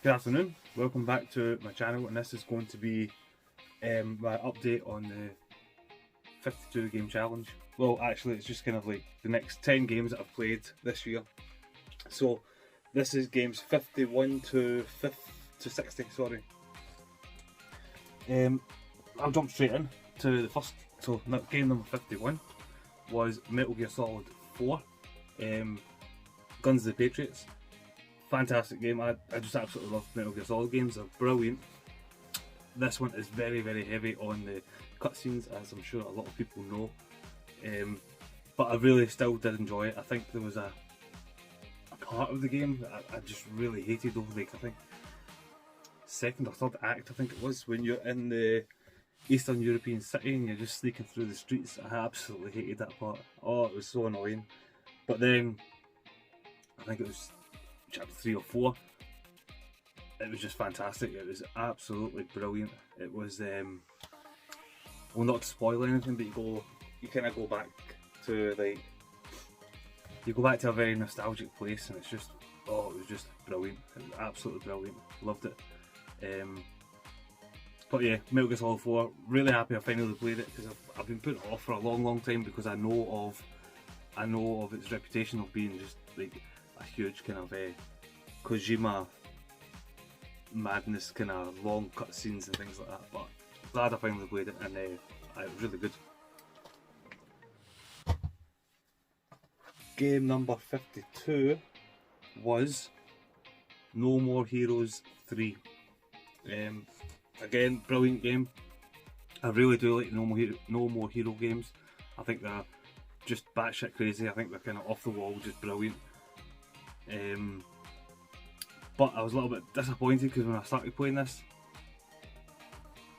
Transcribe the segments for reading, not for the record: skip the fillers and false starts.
Good afternoon, welcome back to my channel, and this is going to be my update on the 52 game challenge. Well, actually it's just kind of like the next 10 games that I've played this year. So this is games 51 to 60, sorry. I'll jump straight in to the first. So game number 51 was Metal Gear Solid 4, Guns of the Patriots. Fantastic game. I just absolutely love Metal Gear Solid games. They're brilliant. This one is very heavy on the cutscenes, as I'm sure a lot of people know, but I really still did enjoy it. I think there was a part of the game that I just really hated over, like, I think second or third act, I think it was, when you're in the Eastern European city and you're just sneaking through the streets. I absolutely hated that part. Oh, it was so annoying. But then I think it was chapter 3 or 4, it was just fantastic. It was absolutely brilliant. It was well, not to spoil anything, but you kind of go back to, like, you go back to a very nostalgic place, and it's just, oh, it was just brilliant. It was absolutely brilliant. Loved it. But yeah, Metal Gear Solid 4, really happy I finally played it, because I've been putting it off for a long time, because I know of its reputation of being just like a huge kind of Kojima madness, kind of long cutscenes and things like that. But glad I finally played it, and it was really good. Game number 52 was No More Heroes 3. Again, brilliant game. I really do like No More Hero games. I think they're just batshit crazy. I think they're kind of off the wall, just brilliant. But I was a little bit disappointed, because when I started playing this,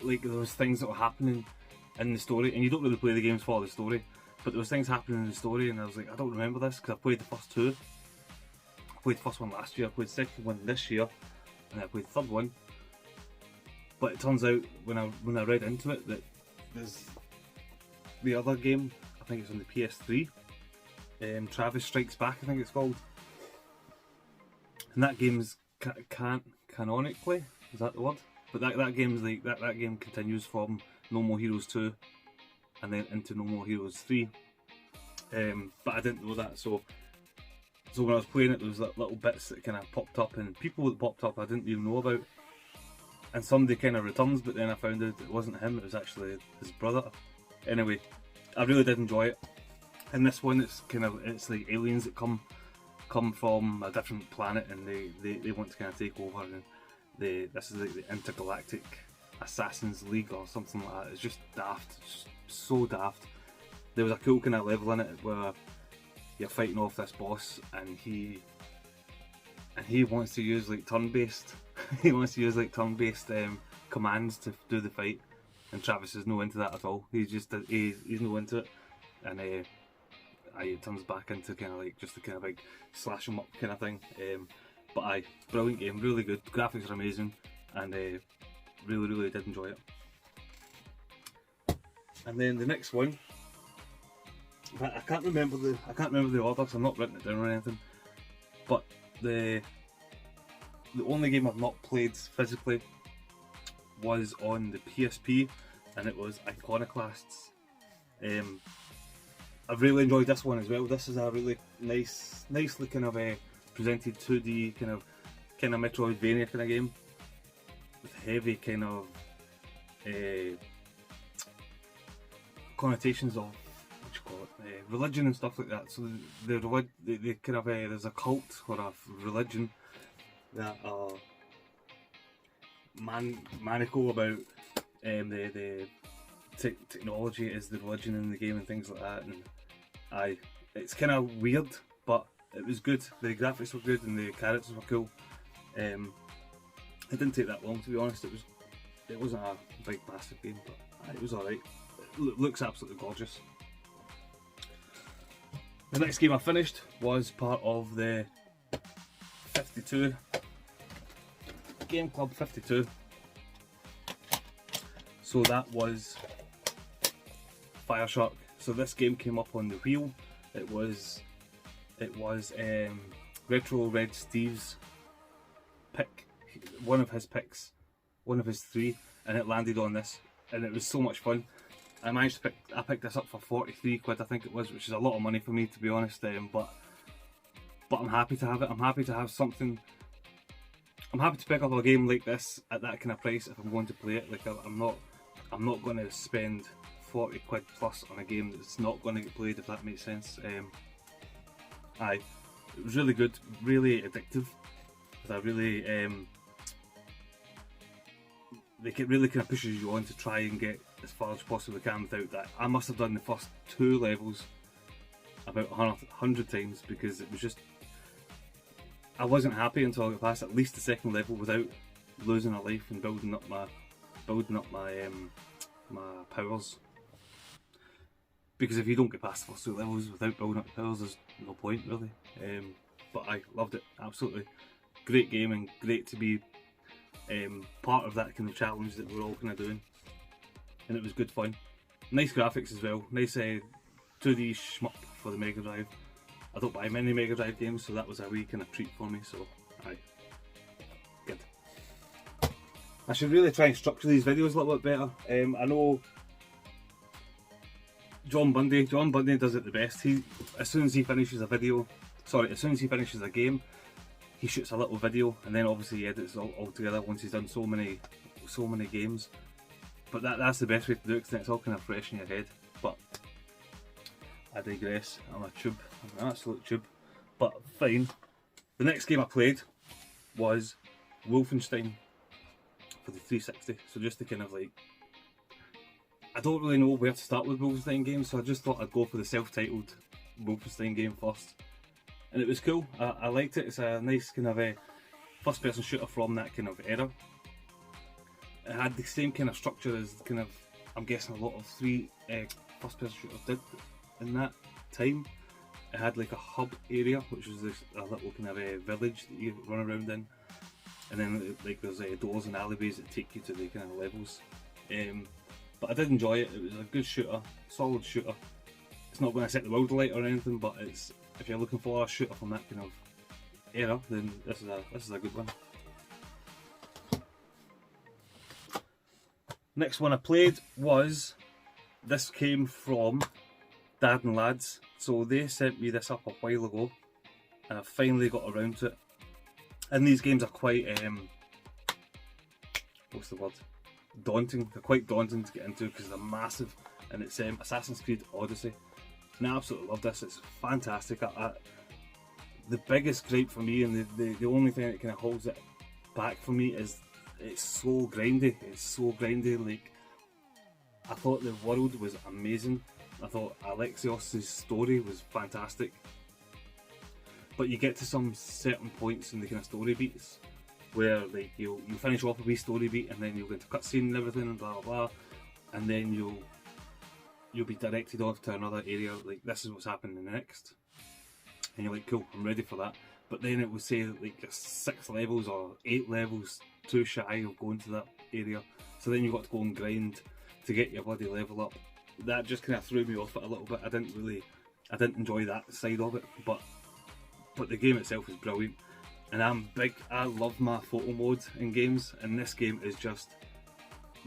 like, there was things that were happening in the story, and you don't really play the games for the story, but there was things happening in the story, and I was like, I don't remember this, because I played the first two. I played the first one last year, I played the second one this year, and I played the third one. But it turns out, when I read into it, that there's the other game, I think it's on the PS3, Travis Strikes Back, I think it's called. And that game's canonically, is that the word? But that game's like, that game continues from No More Heroes 2 and then into No More Heroes 3. But I didn't know that, so when I was playing it, there was little bits that kind of popped up, and people that popped up I didn't even know about. And somebody kind of returns, but then I found out it wasn't him, it was actually his brother. Anyway, I really did enjoy it. And this one, it's like aliens that come from a different planet, and they want to kind of take over, and this is like the Intergalactic Assassins League or something like that. It's just daft, just so daft. There was a cool kind of level in it where you're fighting off this boss, and he wants to use like turn-based he wants to use like turn-based commands to do the fight, and Travis is no into that at all. He's no into it, and it turns back into kind of like just a kind of like slash 'em up kind of thing. But brilliant game, really good. Graphics are amazing, and really did enjoy it. And then the next one, I can't remember the order, because I'm not written it down or anything. But the only game I've not played physically was on the PSP, and it was Iconoclasts. I've really enjoyed this one as well. This is a really nicely kind of presented 2D kind of Metroidvania kind of game, with heavy kind of connotations of, what you call it, religion and stuff like that. So the kind of there's a cult or a religion that are maniacal about the technology is the religion in the game and things like that. And it's kind of weird, but it was good. The graphics were good and the characters were cool. It didn't take that long, to be honest. It wasn't a big massive game, but it was alright. It looks absolutely gorgeous. The next game I finished was part of the 52 Game Club 52. So that was Fireshark. So this game came up on the wheel. It was Retro Red Steve's pick. one of his picks, one of his 3, and it landed on this, and it was so much fun. I managed to I picked this up for 43 quid, I think it was, which is a lot of money for me, to be honest. But I'm happy to have it. I'm happy to have something. I'm happy to pick up a game like this at that kind of price if I'm going to play it. Like I'm not going to spend 40 quid plus on a game that's not going to get played, if that makes sense. Aye, it was really good, really addictive. That really, like it really kind of pushes you on to try and get as far as possibly can without that. I must have done the first 2 levels about 100 times because it was just, I wasn't happy until I got past at least the 2nd level without losing a life and building up my my powers. Because if you don't get past the first 2 levels without building up powers, there's no point really. But I loved it, absolutely. Great game and great to be part of that kind of challenge that we're all kind of doing. And it was good fun. Nice graphics as well, nice 2D shmup for the Mega Drive. I don't buy many Mega Drive games, so that was a wee kind of treat for me, so aye, good. I should really try and structure these videos a little bit better. I know John Bundy does it the best. As soon as he finishes a game, he shoots a little video and then obviously he edits it all together once he's done so many games. But that's the best way to do it because then it's all kind of fresh in your head. But I digress. I'm an absolute tube. But fine. The next game I played was Wolfenstein for the 360. So just to kind of like, I don't really know where to start with Wolfenstein games, so I just thought I'd go for the self-titled Wolfenstein game first. And it was cool. I liked it. It's a nice kind of first-person shooter from that kind of era. It had the same kind of structure as kind of, I'm guessing a lot of first-person shooters did in that time. It had like a hub area, which was this a little kind of village that you run around in, and then like there's doors and alleyways that take you to the kind of levels. But I did enjoy it. It was a good shooter, solid shooter. It's not going to set the world alight or anything, but it's, if you're looking for a shooter from that kind of era, then this is a good one. Next one I played was, this came from Dad and Lads, so they sent me this up a while ago, and I finally got around to it. And these games are quite, what's the word? Daunting. They're quite daunting to get into because they're massive, and it's Assassin's Creed Odyssey. And I absolutely love this. It's fantastic. The biggest gripe for me, and the only thing that kind of holds it back for me, is it's so grindy. It's so grindy. Like, I thought the world was amazing. I thought Alexios' story was fantastic. But you get to some certain points in the kind of story beats where like you finish off a wee story beat and then you'll get to cutscene and everything and blah blah blah, and then you'll be directed off to another area, like this is what's happening next, and you're like, cool, I'm ready for that. But then it would say like you're 6 levels or 8 levels too shy of going to that area, so then you've got to go and grind to get your bloody level up. That just kind of threw me off it a little bit. I didn't enjoy that side of it, but the game itself is brilliant. And I love my photo mode in games, and this game is just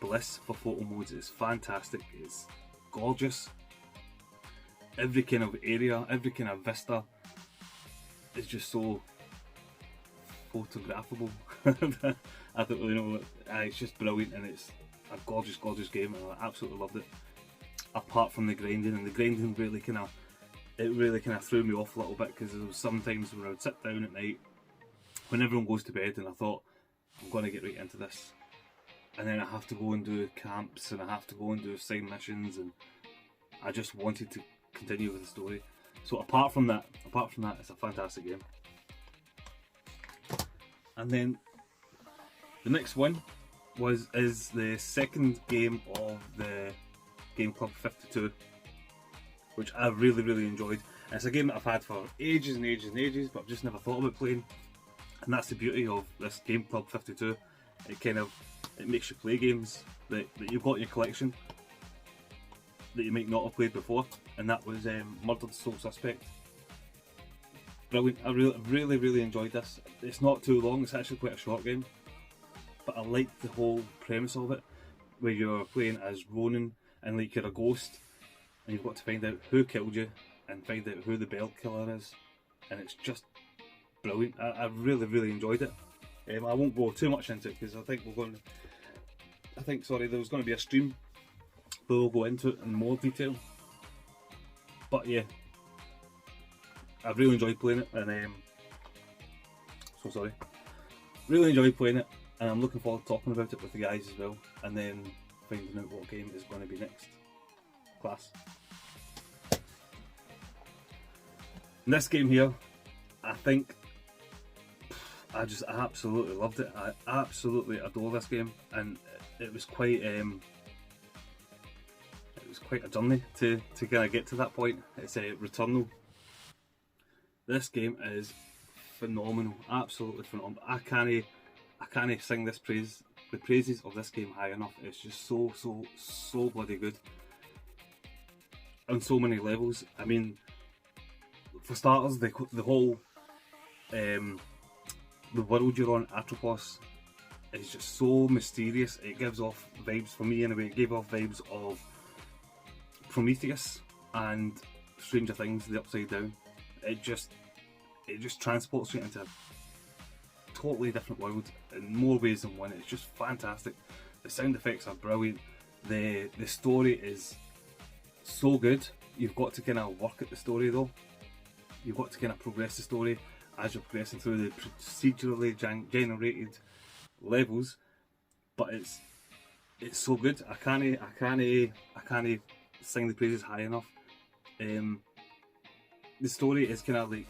bliss for photo modes. It's fantastic, it's gorgeous. Every kind of area, every kind of vista is just so photographable. I don't really know, it's just brilliant, and it's a gorgeous, gorgeous game, and I absolutely loved it. Apart from the grinding, and the grinding really kind of threw me off a little bit, because there was some times when I would sit down at night when everyone goes to bed and I thought, I'm going to get right into this, and then I have to go and do camps and I have to go and do side missions, and I just wanted to continue with the story. So apart from that, it's a fantastic game. And then the next one is the second game of the Game Club 52, which I really, really enjoyed. And it's a game that I've had for ages and ages and ages, but I've just never thought about playing. And that's the beauty of this Game Club 52. It makes you play games that you've got in your collection that you might not have played before. And that was Murdered Soul Suspect. Brilliant. I really, really enjoyed this. It's not too long. It's actually quite a short game. but I like the whole premise of it, where you're playing as Ronan and like you're a ghost, and you've got to find out who killed you and find out who the Bell Killer is, and it's just brilliant. I really, really enjoyed it. I won't go too much into it because I think there's going to be a stream where we'll go into it in more detail. But yeah, I've really enjoyed playing it, and really enjoyed playing it, and I'm looking forward to talking about it with the guys as well, and then finding out what game is going to be next. Class. And this game here, I think I absolutely loved it. I absolutely adore this game, and it was quite a journey to kind of get to that point. It's a Returnal. This game is phenomenal, absolutely phenomenal. I can't sing the praises of this game high enough. It's just so bloody good on so many levels. I mean, for starters, the whole the world you're on, Atropos, is just so mysterious. It gives off vibes, for me anyway, it gave off vibes of Prometheus and Stranger Things, The Upside Down. It just transports you into a totally different world in more ways than one. It's just fantastic. The sound effects are brilliant. The story is so good. You've got to kind of work at the story though. You've got to kind of progress the story as you're progressing through the procedurally generated levels, but it's so good. I can't sing the praises high enough. The story is kind of like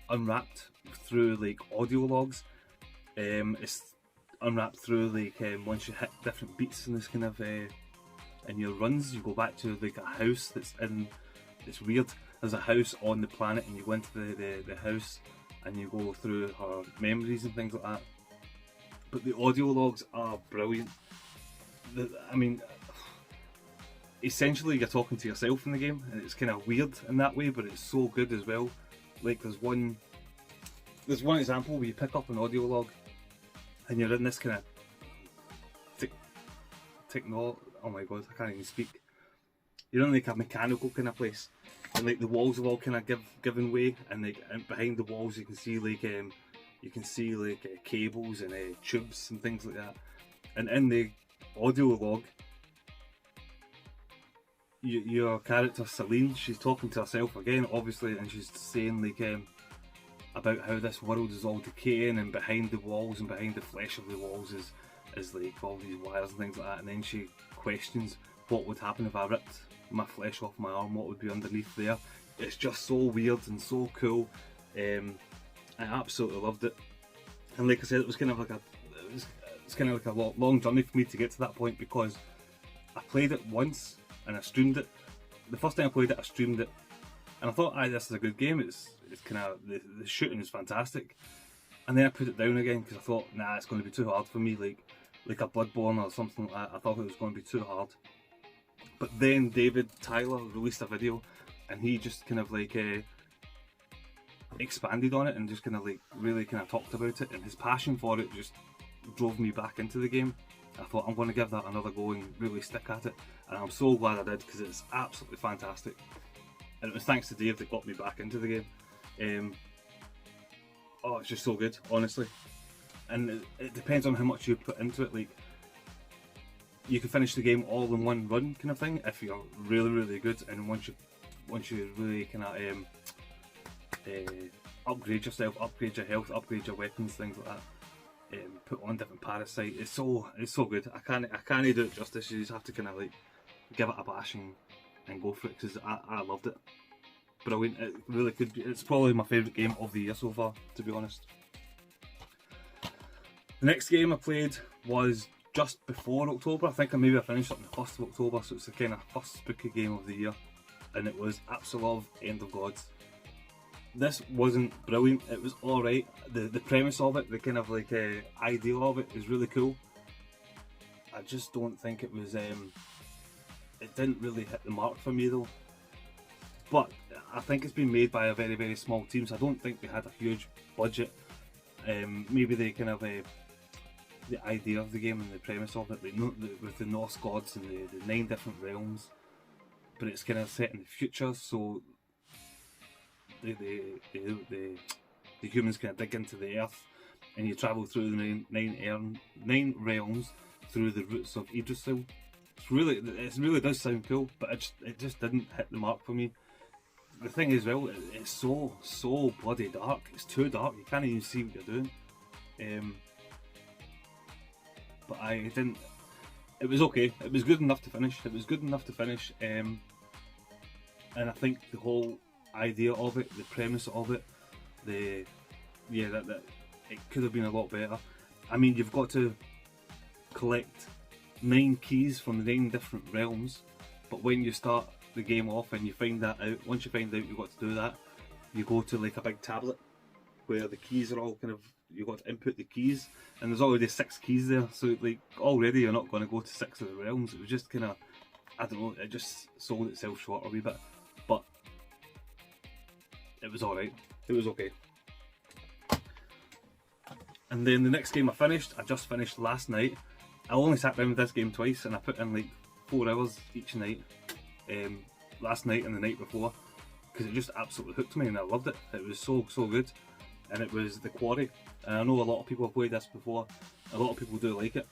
unwrapped through like audio logs. It's unwrapped through like once you hit different beats in this kind of in your runs, you go back to like a house it's weird. There's a house on the planet, and you go into the house and you go through her memories and things like that. But the audio logs are brilliant. I mean, essentially you're talking to yourself in the game, and it's kind of weird in that way, but it's so good as well. Like there's one example where you pick up an audio log and you're in this kind of oh my god, I can't even speak. You're in like a mechanical kind of place, and like the walls have all kind of given way, and like behind the walls you can see cables and tubes and things like that. And in the audio log, your character Celine, she's talking to herself again, obviously, and she's saying like about how this world is all decaying, and behind the walls and behind the flesh of the walls is like all these wires and things like that. And then she questions what would happen if I ripped my flesh off my arm, what would be underneath there. It's just so weird and so cool. I absolutely loved it, and like I said, it was kind of like a long journey for me to get to that point, because I played it once and I streamed it. The first time I played it, I streamed it, and I thought, this is a good game. It's kind of the shooting is fantastic, and then I put it down again because I thought, nah, it's going to be too hard for me, like a Bloodborne or something like that. I thought it was going to be too hard. But then David Tyler released a video, and he just kind of like expanded on it and just kind of like really kind of talked about it, and his passion for it just drove me back into the game. I thought, I'm going to give that another go and really stick at it, and I'm so glad I did, because it's absolutely fantastic. And it was thanks to Dave that got me back into the game. It's just so good, honestly. And it depends on how much you put into it. Like, you can finish the game all in one run, kind of thing, if you're really, really good. And once you really kind of upgrade yourself, upgrade your health, upgrade your weapons, things like that. Put on different parasites. It's so good. I can't do it justice. You just have to kind of like give it a bash and go for it, because I loved it. Brilliant. It really could be. It's probably my favourite game of the year so far, to be honest. The next game I played was just before October. I think I finished up on the 1st of October, so it's the kind of first spooky game of the year, and it was Absolov End of Gods. This wasn't brilliant, it was alright. The premise of it, the kind of like idea of it is really cool. I just don't think it was, it didn't really hit the mark for me though. But I think it's been made by a very, very small team, so I don't think they had a huge budget. Maybe they kind of the idea of the game and the premise of it, like, with the Norse gods and the 9 different realms, but it's kind of set in the future, so the humans kind of dig into the earth, and you travel through the nine realms through the roots of Yggdrasil. It really does sound cool, but it just didn't hit the mark for me. The thing is, well, it's so bloody dark. It's too dark. You can't even see what you're doing. But I didn't. It was okay. It was good enough to finish. And I think the whole idea of it, the premise of it, that it could have been a lot better. I mean, you've got to collect 9 keys from the 9 different realms, but when you start the game off and you find that out, once you find out you've got to do that, you go to like a big tablet where the keys are all kind of, you've got to input the keys, and there's already 6 keys there, so like already you're not going to go to 6 of the realms. It was just kind of, I don't know, it just sold itself short a wee bit, but it was alright, it was okay. And then the next game I just finished last night. I only sat down with this game twice, and I put in like 4 hours each night, last night and the night before, because it just absolutely hooked me and I loved it. It was so good, and it was The Quarry. And I know a lot of people have played this before, a lot of people do like it,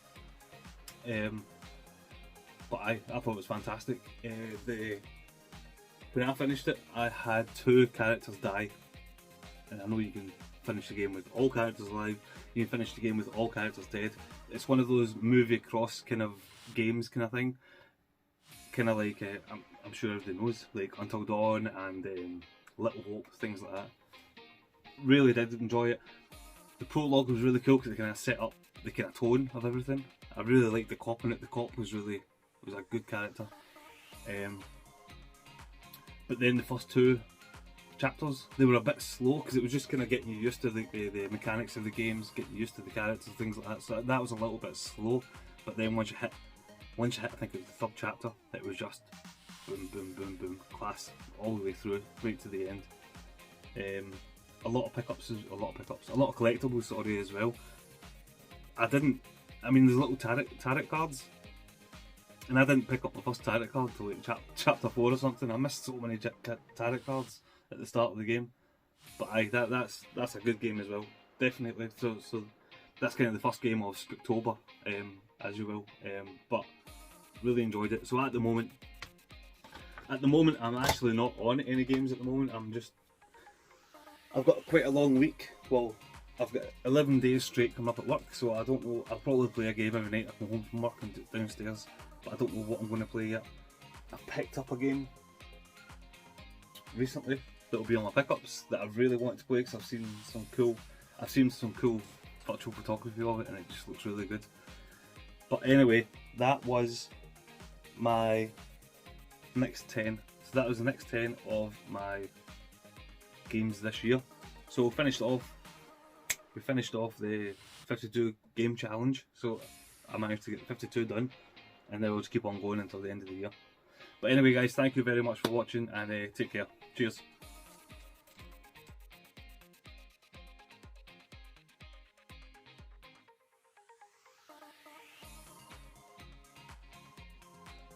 but I thought it was fantastic. When I finished it, I had 2 characters die, and I know you can finish the game with all characters alive, you can finish the game with all characters dead. It's one of those movie cross kind of games kind of thing, kind of like, I'm sure everybody knows, like Until Dawn and Little Hope, things like that. Really did enjoy it. The prologue was really cool because it kind of set up the kind of tone of everything. I really liked the cop in it. The cop was a good character. But then the first 2 chapters, they were a bit slow because it was just kind of getting you used to the mechanics of the games, getting used to the characters, things like that. So that was a little bit slow. But then once you hit, I think it was the 3rd chapter, it was just boom, boom, boom, boom, class all the way through, right to the end. A lot of collectibles, sorry, as well. I mean, there's little tarot cards, and I didn't pick up the first tarot card till like chapter 4 or something. I missed so many tarot cards at the start of the game, but that's a good game as well, definitely. So that's kind of the first game of Spooktober, as you will, but really enjoyed it. So at the moment I'm actually not on any games at the moment. I've got quite a long week. Well, I've got 11 days straight coming up at work, so I don't know. I'll probably play a game every night. I come home from work and downstairs, but I don't know what I'm going to play yet. I've picked up a game recently that'll be on my pickups that I really want to play because I've seen some cool virtual photography of it, and it just looks really good. But anyway, that was my next 10. So that was the next 10 of my games this year. So we finished off the 52 game challenge, so I managed to get 52 done, and then we'll just keep on going until the end of the year. But anyway guys, thank you very much for watching, and take care. Cheers.